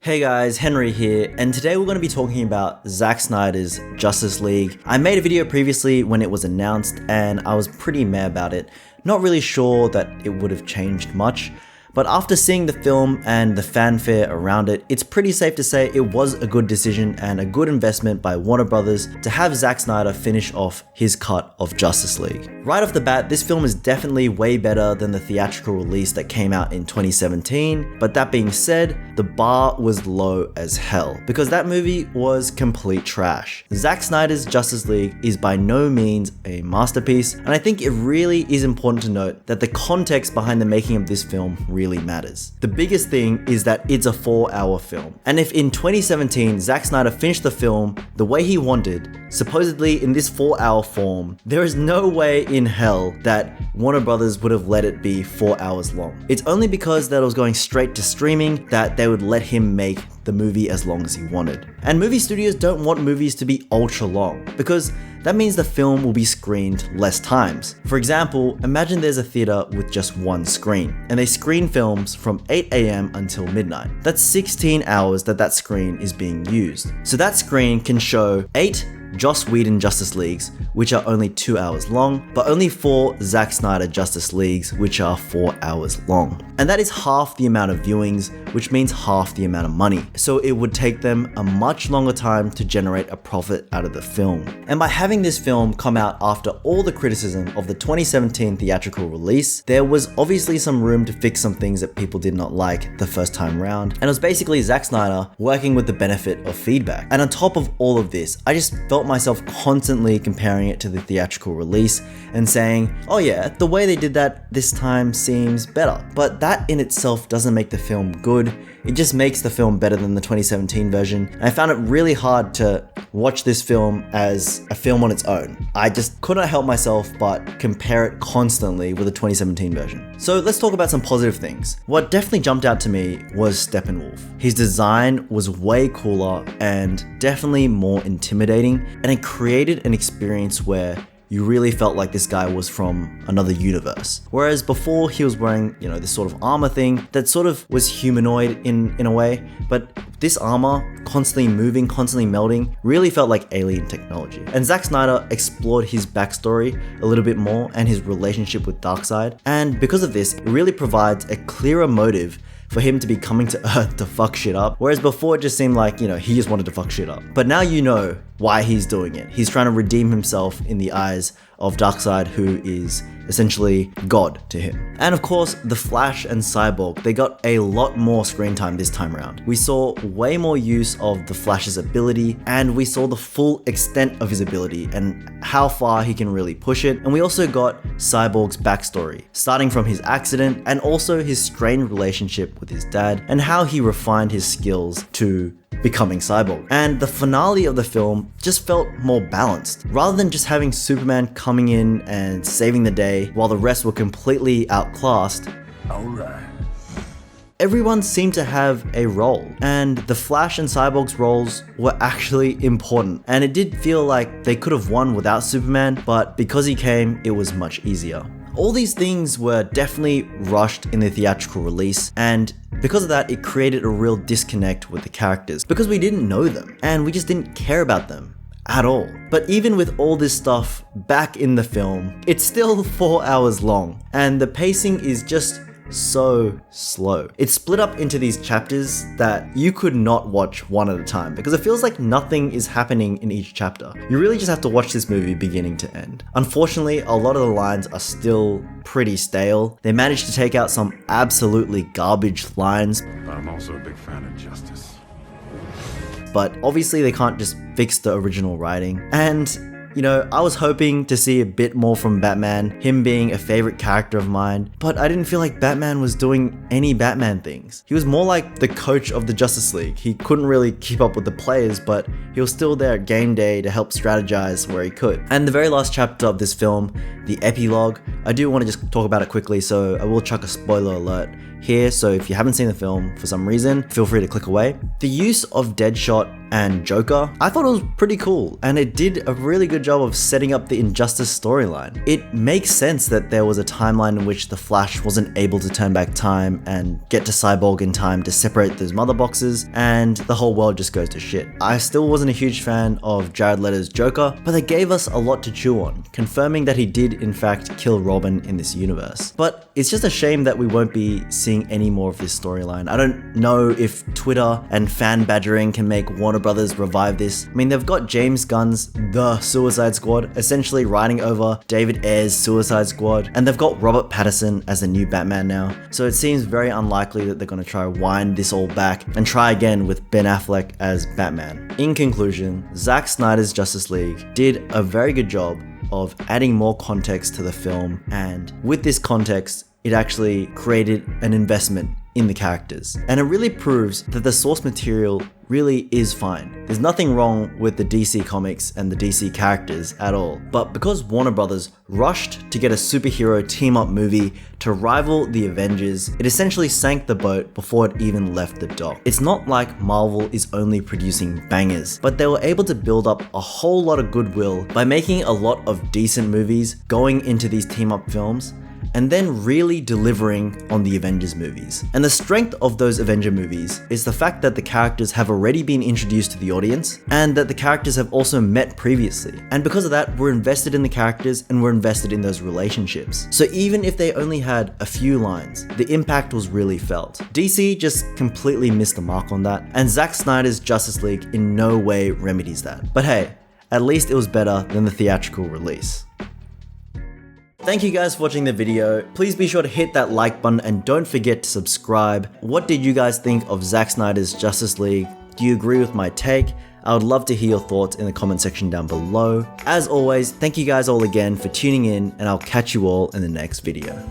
Hey guys, Henry here, and today we're going to be talking about Zack Snyder's Justice League. I made a video previously when it was announced and I was pretty meh about it. Not really sure that it would have changed much, but after seeing the film and the fanfare around it, it's pretty safe to say it was a good decision and a good investment by Warner Brothers to have Zack Snyder finish off his cut of Justice League. Right off the bat, this film is definitely way better than the theatrical release that came out in 2017, but that being said, the bar was low as hell, because that movie was complete trash. Zack Snyder's Justice League is by no means a masterpiece, and I think it really is important to note that the context behind the making of this film really matters. The biggest thing is that it's a 4-hour film, and if in 2017 Zack Snyder finished the film the way he wanted, supposedly in this 4-hour form, there is no way in hell that Warner Brothers would have let it be 4 hours long. It's only because that it was going straight to streaming that they would let him make the movie as long as he wanted. And movie studios don't want movies to be ultra long, because that means the film will be screened less times. For example, imagine there's a theater with just one screen, and they screen films from 8 AM until midnight. That's 16 hours that screen is being used. So that screen can show 8 Joss Whedon Justice Leagues, which are only 2 hours long, but only 4 Zack Snyder Justice Leagues, which are 4 hours long. And that is half the amount of viewings, which means half the amount of money. So it would take them a much longer time to generate a profit out of the film. And by having this film come out after all the criticism of the 2017 theatrical release, there was obviously some room to fix some things that people did not like the first time round. And it was basically Zack Snyder working with the benefit of feedback. And on top of all of this, I just felt myself constantly comparing it to the theatrical release and saying, oh yeah, the way they did that this time seems better. But that in itself doesn't make the film good. It just makes the film better than the 2017 version. And I found it really hard to watch this film as a film on its own. I just couldn't help myself but compare it constantly with the 2017 version. So let's talk about some positive things. What definitely jumped out to me was Steppenwolf. His design was way cooler and definitely more intimidating, and it created an experience where you really felt like this guy was from another universe. Whereas before he was wearing, this sort of armor thing that sort of was humanoid in a way, but this armor constantly moving, constantly melting, really felt like alien technology. And Zack Snyder explored his backstory a little bit more and his relationship with Darkseid. And because of this, it really provides a clearer motive for him to be coming to Earth to fuck shit up. Whereas before it just seemed like, he just wanted to fuck shit up. But now you know why he's doing it. He's trying to redeem himself in the eyes of Darkseid, who is essentially God to him. And of course, The Flash and Cyborg, they got a lot more screen time this time around. We saw way more use of The Flash's ability, and we saw the full extent of his ability and how far he can really push it. And we also got Cyborg's backstory, starting from his accident and also his strained relationship with his dad and how he refined his skills to becoming Cyborg. And the finale of the film just felt more balanced. Rather than just having Superman coming in and saving the day while the rest were completely outclassed, everyone seemed to have a role, and the Flash and Cyborg's roles were actually important. And it did feel like they could have won without Superman, but because he came, it was much easier. All these things were definitely rushed in the theatrical release, and because of that, it created a real disconnect with the characters because we didn't know them and we just didn't care about them at all. But even with all this stuff back in the film, it's still 4 hours long, and the pacing is just so slow. It's split up into these chapters that you could not watch one at a time because it feels like nothing is happening in each chapter. You really just have to watch this movie beginning to end. Unfortunately, a lot of the lines are still pretty stale. They managed to take out some absolutely garbage lines. But I'm also a big fan of justice. But obviously they can't just fix the original writing. And I was hoping to see a bit more from Batman, him being a favorite character of mine, but I didn't feel like Batman was doing any Batman things. He was more like the coach of the Justice League. He couldn't really keep up with the players, but he was still there at game day to help strategize where he could. And the very last chapter of this film, the epilogue, I do want to just talk about it quickly, so I will chuck a spoiler alert here, so if you haven't seen the film for some reason, feel free to click away. The use of Deadshot and Joker, I thought it was pretty cool, and it did a really good job of setting up the Injustice storyline. It makes sense that there was a timeline in which the Flash wasn't able to turn back time and get to Cyborg in time to separate those mother boxes, and the whole world just goes to shit. I still wasn't a huge fan of Jared Leto's Joker, but they gave us a lot to chew on, confirming that he did in fact kill Robin in this universe. But it's just a shame that we won't be seeing any more of this storyline. I don't know if Twitter and fan badgering can make Warner Brothers revive this. I mean, they've got James Gunn's The Suicide Squad essentially riding over David Ayer's Suicide Squad, and they've got Robert Pattinson as the new Batman now, so it seems very unlikely that they're going to try to wind this all back and try again with Ben Affleck as Batman. In conclusion, Zack Snyder's Justice League did a very good job of adding more context to the film, and with this context, it actually created an investment in the characters. And it really proves that the source material really is fine. There's nothing wrong with the DC comics and the DC characters at all. But because Warner Brothers rushed to get a superhero team-up movie to rival the Avengers, it essentially sank the boat before it even left the dock. It's not like Marvel is only producing bangers, but they were able to build up a whole lot of goodwill by making a lot of decent movies going into these team-up films, and then really delivering on the Avengers movies. And the strength of those Avenger movies is the fact that the characters have already been introduced to the audience, and that the characters have also met previously. And because of that, we're invested in the characters and we're invested in those relationships. So even if they only had a few lines, the impact was really felt. DC just completely missed the mark on that, and Zack Snyder's Justice League in no way remedies that. But hey, at least it was better than the theatrical release. Thank you guys for watching the video. Please be sure to hit that like button and don't forget to subscribe. What did you guys think of Zack Snyder's Justice League? Do you agree with my take? I would love to hear your thoughts in the comment section down below. As always, thank you guys all again for tuning in, and I'll catch you all in the next video.